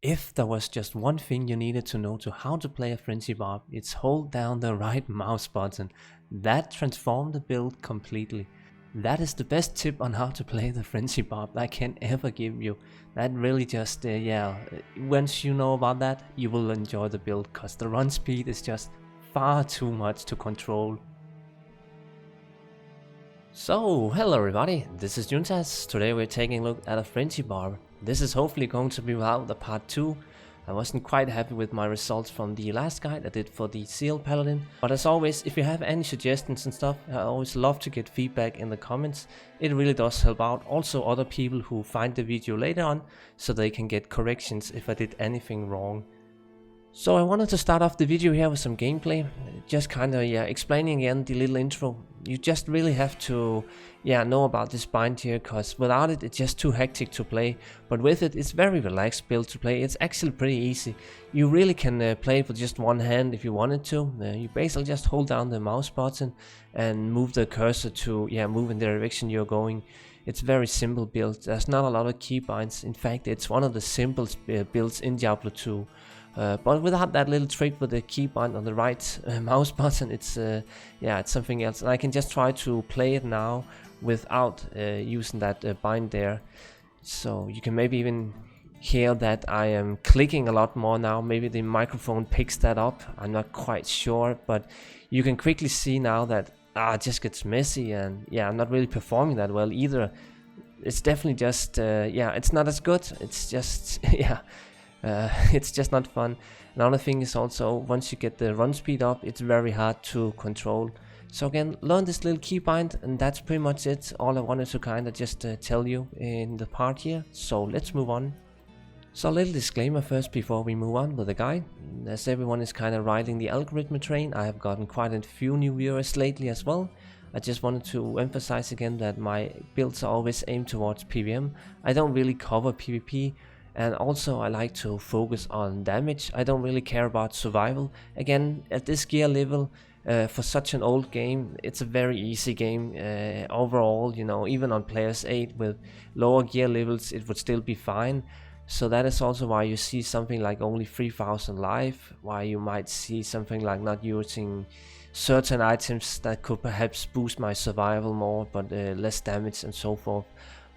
If there was just one thing you needed to know to how to play a Frenzy Barb, it's hold down the right mouse button. That transformed the build completely. That is the best tip on how to play the Frenzy Barb I can ever give you. That really just, once you know about that, you will enjoy the build, cause the run speed is just far too much to control. So, hello everybody, this is Juntas. Today we're taking a look at a Frenzy Barb. This is hopefully going to be without the part 2. I wasn't quite happy with my results from the last guide I did for the Seal Paladin. But as always, if you have any suggestions and stuff, I always love to get feedback in the comments. It really does help out also other people who find the video later on, so they can get corrections if I did anything wrong. So I wanted to start off the video here with some gameplay, just kinda explaining again the little intro. You just really have to know about this bind here, cause without it it's just too hectic to play, but with it it's very relaxed build to play. It's actually pretty easy. You really can play with just one hand if you wanted to. You basically just hold down the mouse button and move the cursor to move in the direction you're going. It's very simple build. There's not a lot of keybinds. In fact, it's one of the simplest builds in Diablo 2. But without that little trick with the keybind on the right mouse button, it's something else. And I can just try to play it now without using that bind there. So you can maybe even hear that I am clicking a lot more now. Maybe the microphone picks that up. I'm not quite sure, but you can quickly see now that it just gets messy, and I'm not really performing that well either. It's definitely just it's not as good. It's just it's just not fun. Another thing is also, once you get the run speed up, it's very hard to control. So again, learn this little keybind, and that's pretty much it. All I wanted to kind of just tell you in the part here. So let's move on. So a little disclaimer first before we move on with the guide. As everyone is kind of riding the algorithm train, I have gotten quite a few new viewers lately as well. I just wanted to emphasize again that my builds are always aimed towards PvM. I don't really cover PvP. And also I like to focus on damage. I don't really care about survival. Again, at this gear level, for such an old game, it's a very easy game overall. You know, even on players 8 with lower gear levels, it would still be fine. So that is also why you see something like only 3000 life, why you might see something like not using certain items that could perhaps boost my survival more, but less damage and so forth.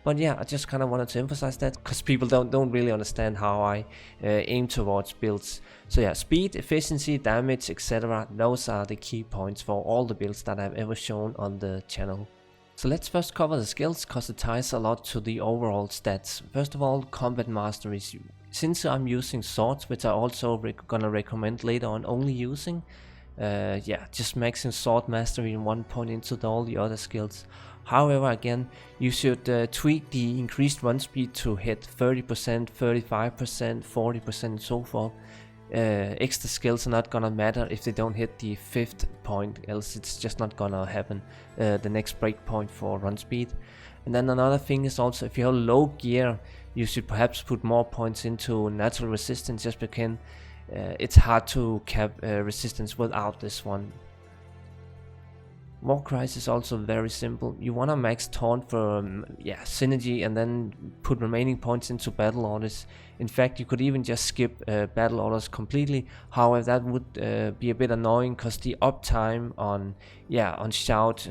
But I just kind of wanted to emphasize that, because people don't really understand how I aim towards builds. So speed, efficiency, damage, etc. Those are the key points for all the builds that I've ever shown on the channel. So let's first cover the skills, because it ties a lot to the overall stats. First of all, combat mastery. Since I'm using swords, which I also gonna recommend later on only using, just maxing sword mastery in 1 point into all the other skills. However, again, you should tweak the increased run speed to hit 30%, 35%, 40% and so forth. Extra skills are not gonna matter if they don't hit the 5th point, else it's just not gonna happen, the next breakpoint for run speed. And then another thing is also, if you have low gear, you should perhaps put more points into natural resistance, just because it's hard to cap resistance without this one. War Cries is also very simple. You wanna max taunt for synergy, and then put remaining points into battle orders. In fact, you could even just skip battle orders completely. However, that would be a bit annoying, because the uptime on shout,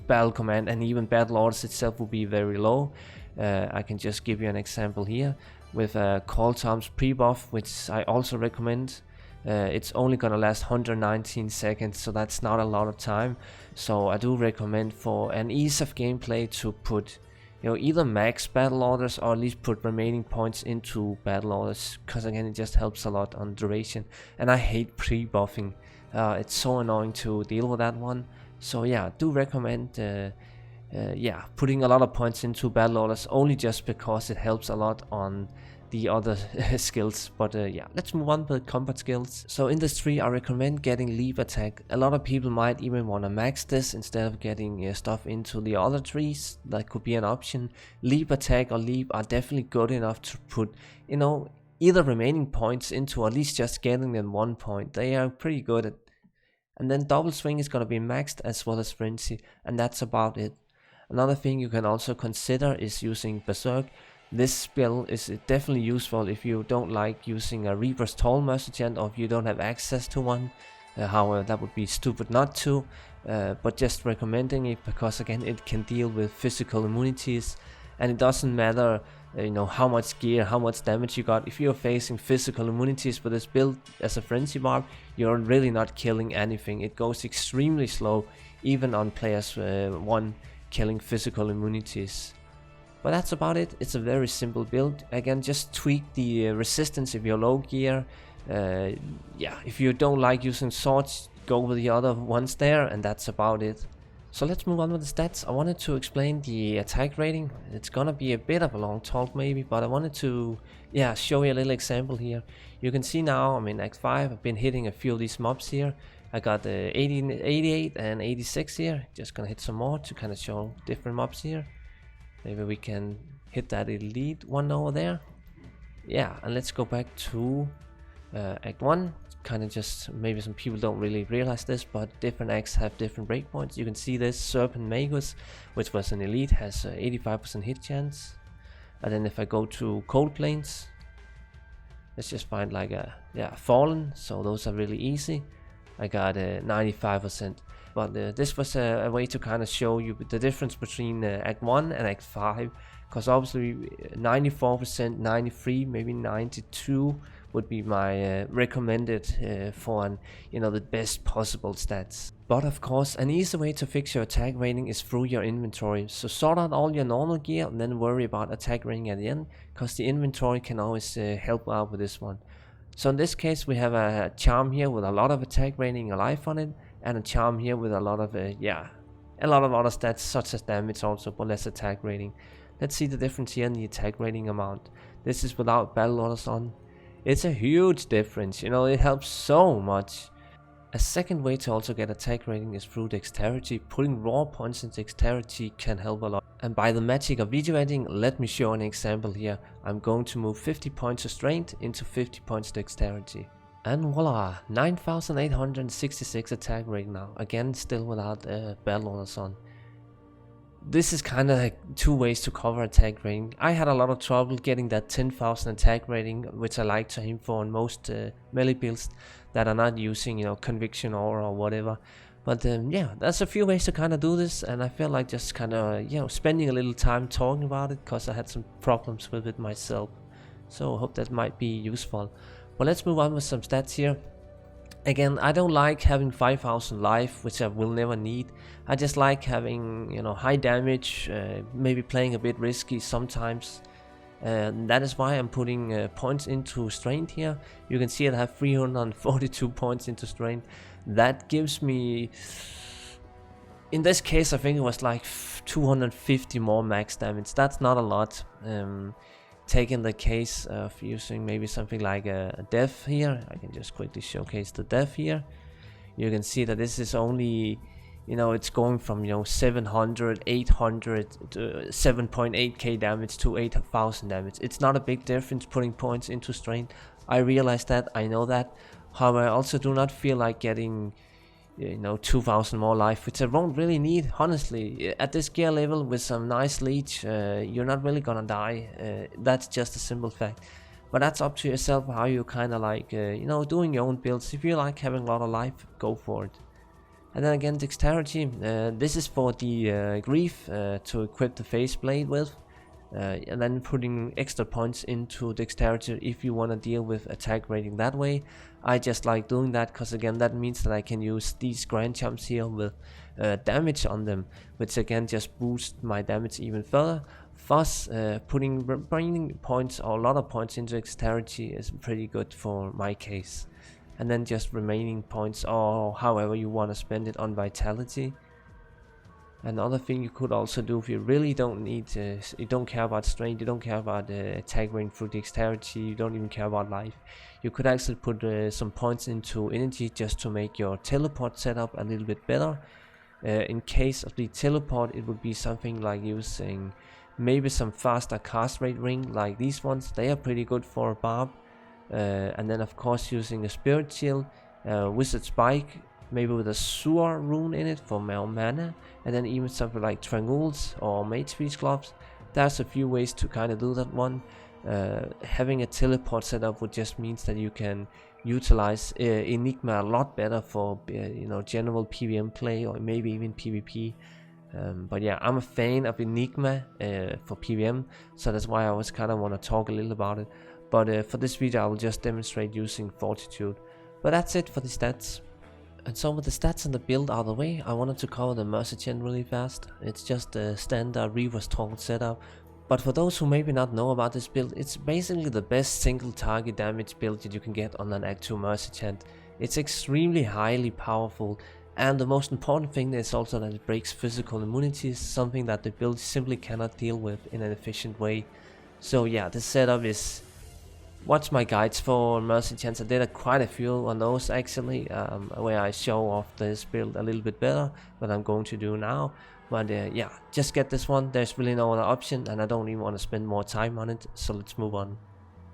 battle command, and even battle orders itself will be very low. I can just give you an example here with Call Times pre-buff, which I also recommend. It's only gonna last 119 seconds, so that's not a lot of time. So I do recommend, for an ease of gameplay, to put either max battle orders, or at least put remaining points into battle orders, because again it just helps a lot on duration. And I hate pre-buffing. It's so annoying to deal with that one. So do recommend putting a lot of points into battle orders, only just because it helps a lot on the other skills. But let's move on with combat skills. So in this tree I recommend getting leap attack. A lot of people might even want to max this instead of getting stuff into the other trees. That could be an option. Leap attack or leap are definitely good enough to put either remaining points into, or at least just getting them 1 point. They are pretty good at. And then double swing is going to be maxed, as well as frenzy, and that's about it. Another thing you can also consider is using berserk. This spell is definitely useful if you don't like using a Reaper's Toll Merchant, or if you don't have access to one. However, that would be stupid not to, but just recommending it because again it can deal with physical immunities, and it doesn't matter how much gear, how much damage you got. If you're facing physical immunities with this build as a Frenzy Barb, you're really not killing anything. It goes extremely slow, even on players 1 killing physical immunities. But that's about it. It's a very simple build. Again, just tweak the resistance if you're low gear. Yeah, if you don't like using swords, go with the other ones there, and that's about it. So let's move on with the stats. I wanted to explain the attack rating. It's gonna be a bit of a long talk maybe, but I wanted to show you a little example here. You can see now I'm in Act 5. I've been hitting a few of these mobs here. I got 88 and 86 here. Just gonna hit some more to kind of show different mobs here. Maybe we can hit that elite one over there. Yeah, and let's go back to Act 1. Kind of just, maybe some people don't really realize this, but different acts have different breakpoints. You can see this Serpent Magus, which was an elite, has 85% hit chance. And then if I go to Cold Plains, let's just find like a Fallen, so those are really easy. I got 95%. But this was a way to kind of show you the difference between Act 1 and Act 5, because obviously 94%, 93, maybe 92 would be my recommended for the best possible stats. But of course, an easy way to fix your attack rating is through your inventory. So sort out all your normal gear and then worry about attack rating at the end, because the inventory can always help out with this one. So in this case, we have a charm here with a lot of attack rating alive on it, and a charm here with a lot of other stats such as damage also, but less attack rating. Let's see the difference here in the attack rating amount. This is without battle orders on. It's a huge difference, it helps so much. A second way to also get attack rating is through dexterity. Putting raw points in dexterity can help a lot. And by the magic of video editing, let me show an example here. I'm going to move 50 points of strength into 50 points dexterity. And voila, 9866 attack rating now. Again, still without battle orders on. This is kind of like two ways to cover attack rating. I had a lot of trouble getting that 10,000 attack rating, which I like to aim for in most melee builds that are not using, conviction or whatever. But there's a few ways to kind of do this, and I feel like just kind of, spending a little time talking about it, because I had some problems with it myself. So I hope that might be useful. But let's move on with some stats here. Again, I don't like having 5000 life, which I will never need. I just like having, high damage, maybe playing a bit risky sometimes. That is why I'm putting points into strength here. You can see I have 342 points into strength. That gives me, in this case, I think it was like 250 more max damage. That's not a lot. Taking the case of using maybe something like a death here, I can just quickly showcase the death here. You can see that this is only, it's going from 700, 800 to 7.8k damage to 8000 damage. It's not a big difference putting points into strength. I realize that, I know that. However, I also do not feel like getting 2000 more life, which I won't really need, honestly. At this gear level with some nice leech, you're not really gonna die. That's just a simple fact. But that's up to yourself how you kind of like doing your own builds. If you like having a lot of life, go for it. And then again, dexterity, this is for the grief to equip the face blade with. And then putting extra points into dexterity if you want to deal with attack rating that way. I just like doing that because again that means that I can use these grand jumps here with damage on them, which again just boosts my damage even further. Thus bringing points or a lot of points into dexterity is pretty good for my case. And then just remaining points or however you want to spend it on vitality. Another thing you could also do if you really don't need, you don't care about strength, you don't care about attack rating through dexterity, you don't even care about life, you could actually put some points into energy just to make your teleport setup a little bit better. In case of the teleport, it would be something like using maybe some faster cast rate ring like these ones. They are pretty good for a barb. And then of course using a spirit shield, wizard spike, maybe with a sewer rune in it for more mana, and then even something like Trangules or Mage Beast gloves. There's a few ways to kind of do that one. Having a teleport setup would just means that you can utilize Enigma a lot better for general PvM play or maybe even PvP. But yeah, I'm a fan of Enigma for PvM, so that's why I always kind of want to talk a little about it. But for this video I will just demonstrate using Fortitude. But that's it for the stats. And so with the stats and the build out of the way, I wanted to cover the Merc gen really fast. It's just a standard reverse toggle setup. But for those who maybe not know about this build, it's basically the best single target damage build that you can get on an Act 2 Merc. It's extremely highly powerful, and the most important thing is also that it breaks physical immunities, something that the build simply cannot deal with in an efficient way. So yeah, this setup is... Watch my guides for Merc. I did quite a few on those actually, where I show off this build a little bit better, what I'm going to do now. But yeah, just get this one. There's really no other option, and I don't even want to spend more time on it, so let's move on.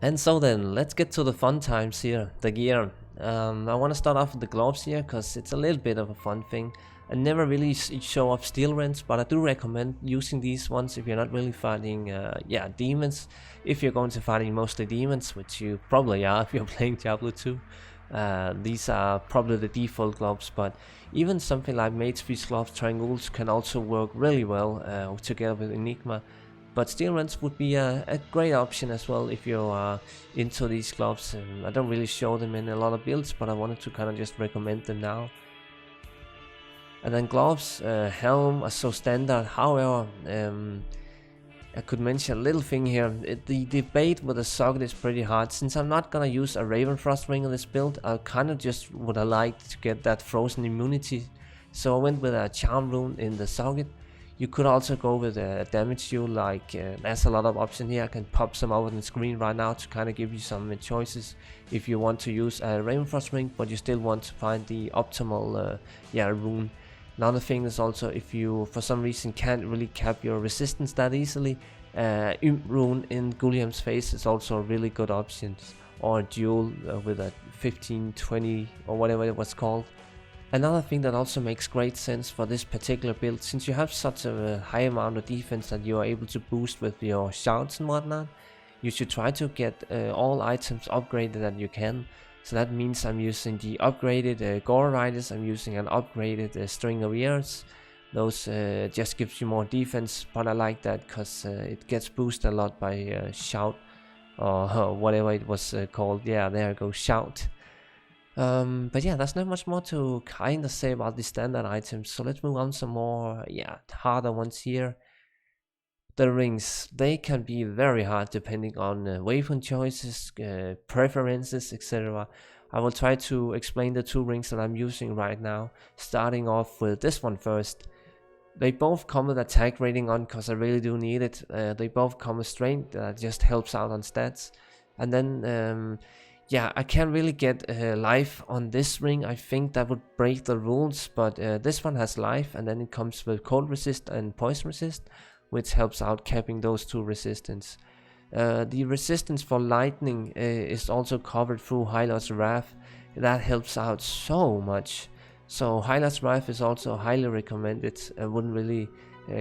And so then, let's get to the fun times here, the gear. I want to start off with the gloves here, because it's a little bit of a fun thing. I never really show off steel rents, but I do recommend using these ones if you're not really fighting demons. If you're going to fighting mostly demons, which you probably are if you're playing Diablo 2. These are probably the default gloves, but even something like Mage's gloves triangles can also work really well together with Enigma. But steel rents would be a great option as well if you are into these gloves. I don't really show them in a lot of builds, but I wanted to kind of just recommend them now. And then gloves, helm are so standard. However, I could mention a little thing here. The debate with the socket is pretty hard. Since I'm not gonna use a Raven Frost ring on this build, I kind of just would have liked to get that frozen immunity. So I went with a charm rune in the socket. You could also go with a damage shield, like there's a lot of options here. I can pop some over the screen right now to kind of give you some choices if you want to use a Raven Frost ring, but you still want to find the optimal rune. Another thing is also, if you for some reason can't really cap your resistance that easily, rune in Guliam's face is also a really good option, or a duel with a 15-20 or whatever it was called. Another thing that also makes great sense for this particular build, since you have such a high amount of defense that you are able to boost with your shouts and whatnot, you should try to get all items upgraded that you can. So that means I'm using the upgraded Gore Riders, I'm using an upgraded String of Ears. Those just gives you more defense, but I like that because it gets boosted a lot by shout, or whatever it was called. Yeah, there I go, shout. But yeah, there's not much more to kind of say about the standard items, so let's move on some more harder ones here. The rings, they can be very hard depending on weapon choices, preferences, etc. I will try to explain the two rings that I'm using right now, starting off with this one first. They both come with attack rating on, because I really do need it. They both come with strength, that just helps out on stats. And then I can't really get life on this ring. I think that would break the rules, but this one has life, and then it comes with cold resist and poison resist, which helps out capping those two resistance. The resistance for lightning is also covered through Helot's Wrath. That helps out so much. So Helot's Wrath is also highly recommended. I wouldn't really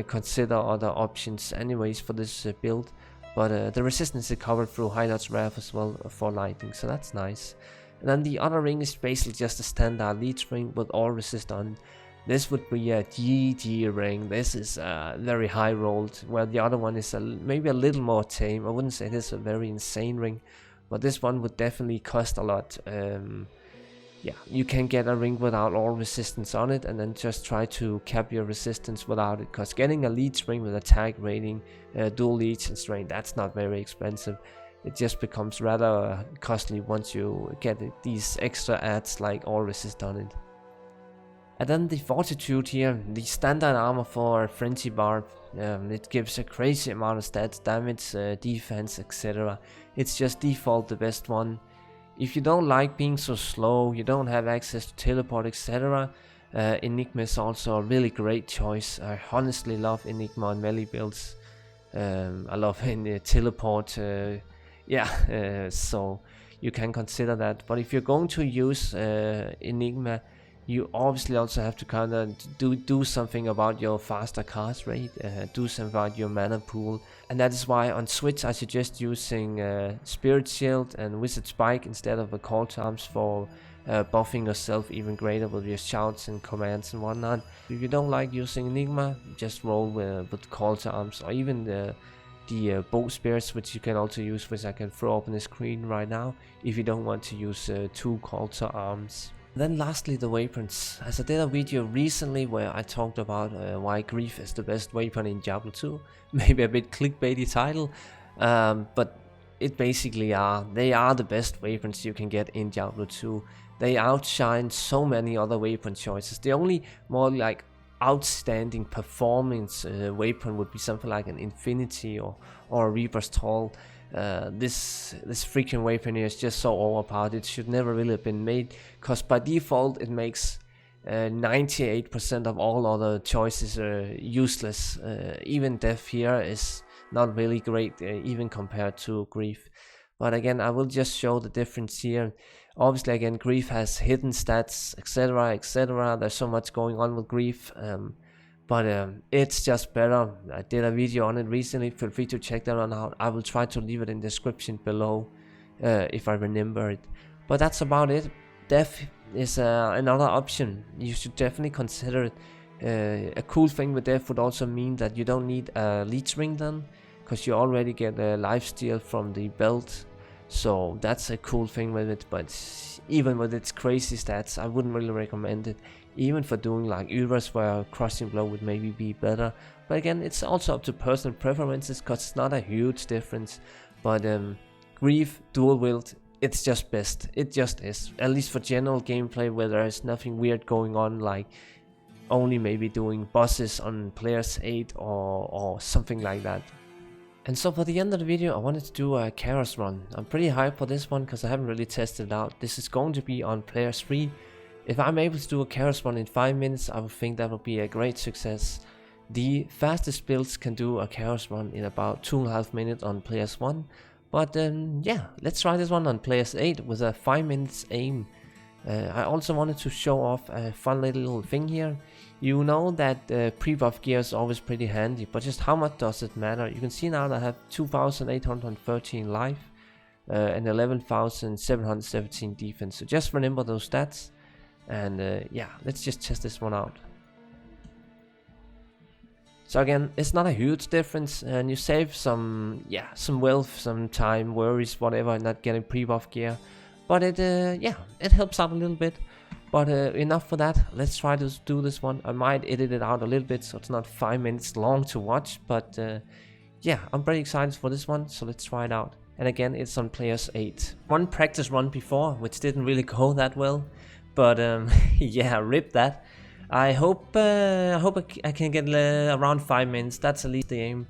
consider other options anyways for this build. But the resistance is covered through Helot's Wrath as well for lightning, so that's nice. And then the other ring is basically just a standard leech ring with all resist on. This would be a GG ring. This is very high rolled, where the other one is maybe a little more tame. I wouldn't say this is a very insane ring, but this one would definitely cost a lot. You can get a ring without all resistance on it, and then just try to cap your resistance without it, because getting a leech ring with attack rating, dual leech and strength, that's not very expensive. It just becomes rather costly once you get these extra adds like all resist on it. And then the Fortitude here, the standard armor for Frenzy Barb. It gives a crazy amount of stats, damage, defense, etc. It's just default the best one. If you don't like being so slow, you don't have access to teleport, etc. Enigma is also a really great choice. I honestly love Enigma on melee builds. I love in teleport, so you can consider that. But if you're going to use Enigma, You obviously also have to kind of do something about your faster cast rate, do something about your mana pool, and that is why on Switch I suggest using Spirit Shield and Wizard Spike instead of the Call to Arms for buffing yourself even greater with your shouts and commands and whatnot. If you don't like using Enigma, just roll with Call to Arms, or even the bow spears, which you can also use, which I can throw up on the screen right now, if you don't want to use 2 Call to Arms. Then lastly, the weapons. As I did a video recently where I talked about why Grief is the best weapon in Diablo 2. Maybe a bit clickbaity title, but it basically they are the best weapons you can get in Diablo 2. They outshine so many other weapon choices. The only more like outstanding performance weapon would be something like an Infinity or a Reaper's Toll. This freaking weapon here is just so overpowered. It should never really have been made, because by default it makes 98% of all other choices useless. Even death here is not really great, even compared to Grief. But again, I will just show the difference here. Obviously, again, Grief has hidden stats, etc, etc. There's so much going on with Grief, but it's just better. I did a video on it recently. Feel free to check that one out. I will try to leave it in the description below if I remember it. But that's about it. Death is another option. You should definitely consider it. A cool thing with Death would also mean that you don't need a leech ring then, because you already get a lifesteal from the belt. So that's a cool thing with it, but even with its crazy stats, I wouldn't really recommend it. Even for doing like Uras, where Crushing Blow would maybe be better. But again, it's also up to personal preferences, because it's not a huge difference. But Grief, dual wield, it's just best. It just is. At least for general gameplay where there is nothing weird going on, like only maybe doing bosses on players 8 or something like that. And so for the end of the video, I wanted to do a Chaos run. I'm pretty hyped for this one because I haven't really tested it out. This is going to be on player 3. If I'm able to do a Chaos run in 5 minutes, I would think that would be a great success. The fastest builds can do a Chaos run in about 2.5 minutes on players 1. But yeah, let's try this one on players 8 with a 5 minutes aim. I also wanted to show off a fun little thing here. You know that pre-buff gear is always pretty handy, but just how much does it matter? You can see now that I have 2,813 life and 11,717 defense. So just remember those stats, and yeah, let's just test this one out. So again, it's not a huge difference, and you save some wealth, some time, worries, whatever, not getting pre-buff gear. But it helps out a little bit. But enough for that. Let's try to do this one. I might edit it out a little bit so it's not 5 minutes long to watch. But yeah, I'm pretty excited for this one. So let's try it out. And again, it's on players 8. One practice run before, which didn't really go that well. But yeah, rip that. I hope I can get around 5 minutes. That's at least the aim.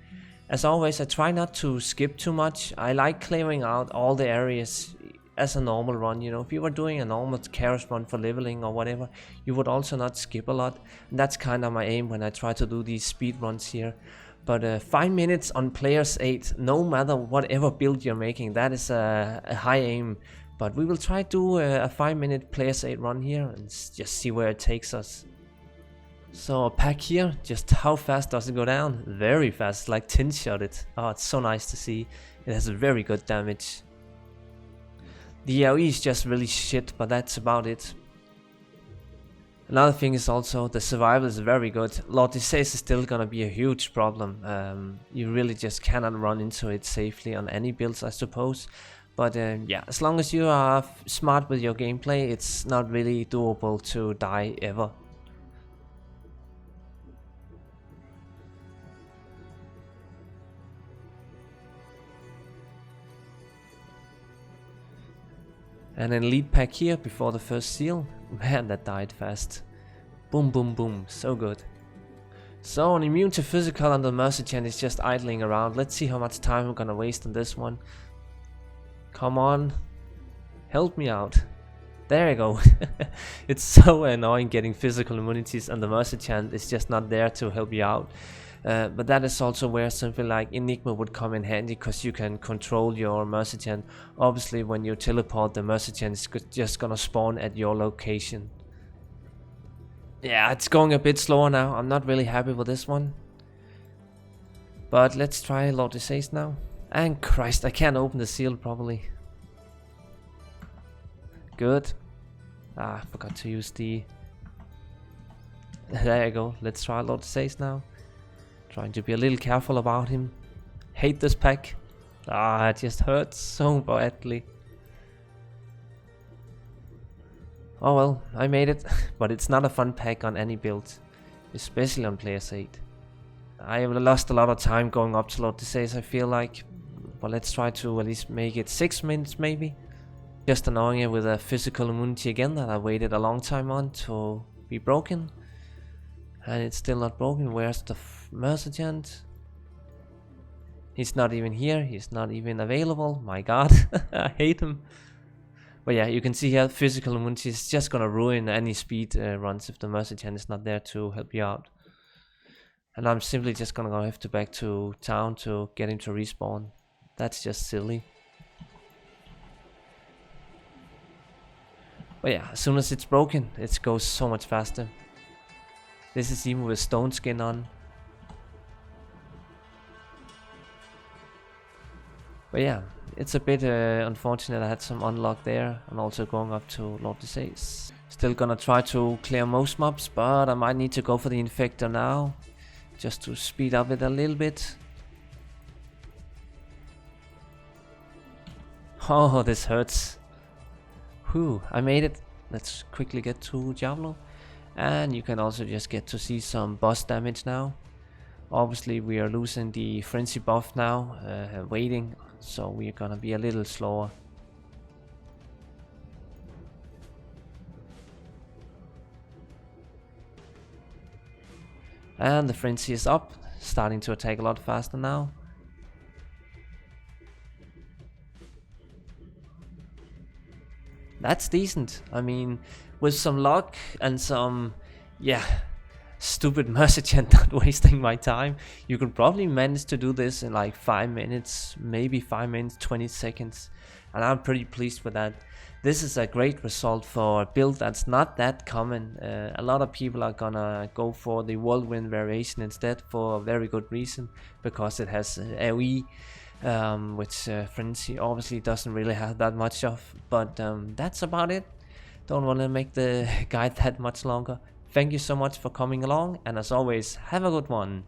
As always, I try not to skip too much. I like clearing out all the areas as a normal run. You know, if you were doing a normal Chaos run for leveling or whatever, you would also not skip a lot. And that's kind of my aim when I try to do these speed runs here. But 5 minutes on players 8, no matter whatever build you're making, that is a high aim. But we will try to do a 5 minute players 8 run here and just see where it takes us. So a pack here, just how fast does it go down? Very fast, like 10-shotted. Oh, it's so nice to see. It has a very good damage. The AoE is just really shit, but that's about it. Another thing is also the survival is very good. Lord Disease is still gonna be a huge problem. You really just cannot run into it safely on any builds, I suppose. But yeah, as long as you are smart with your gameplay, it's not really doable to die ever. And an elite pack here before the first seal. Man, that died fast. Boom, boom, boom. So good. So an immune to physical and the Mercy Chant is just idling around. Let's see how much time we're gonna waste on this one. Come on. Help me out. There you go. It's so annoying getting physical immunities and the Mercy Chant is just not there to help you out. But that is also where something like Enigma would come in handy, because you can control your Mercy Chant. Obviously when you teleport, the Mercy Chant is just gonna spawn at your location. Yeah, it's going a bit slower now. I'm not really happy with this one. But let's try Lord Disease now. And Christ, I can't open the seal properly. Good. Ah, I forgot to use the... There you go. Let's try Lord Disease now. Trying to be a little careful about him. Hate this pack. Ah, it just hurts so badly. Oh well, I made it. But it's not a fun pack on any build. Especially on Player's 8. I have lost a lot of time going up to Lord Disease, I feel like. But let's try to at least make it 6 minutes maybe. Just annoying it with a physical immunity again that I waited a long time on to be broken. And it's still not broken. Where's the Merc? He's not even here. He's not even available. My god. I hate him. But yeah, you can see here physical immunity is just gonna ruin any speed runs if the Merc is not there to help you out. And I'm simply just gonna have to back to town to get him to respawn. That's just silly. But yeah, as soon as it's broken, it goes so much faster. This is even with stone skin on. But yeah, it's a bit unfortunate I had some unlock there. I'm also going up to Lord Disease. Still gonna try to clear most mobs, but I might need to go for the Infector now. Just to speed up it a little bit. Oh, this hurts. Whew, I made it. Let's quickly get to Diablo. And you can also just get to see some boss damage now. Obviously we are losing the frenzy buff now, waiting, so we're gonna be a little slower. And the frenzy is up, starting to attack a lot faster now. That's decent. I mean, with some luck and some, yeah, stupid Mercigent not wasting my time, you could probably manage to do this in like 5 minutes, maybe 5 minutes, 20 seconds. And I'm pretty pleased with that. This is a great result for a build that's not that common. A lot of people are gonna go for the whirlwind variation instead for a very good reason, because it has AoE. Which Frenzy obviously doesn't really have that much of, but that's about it. Don't want to make the guide that much longer. Thank you so much for coming along, and as always, have a good one.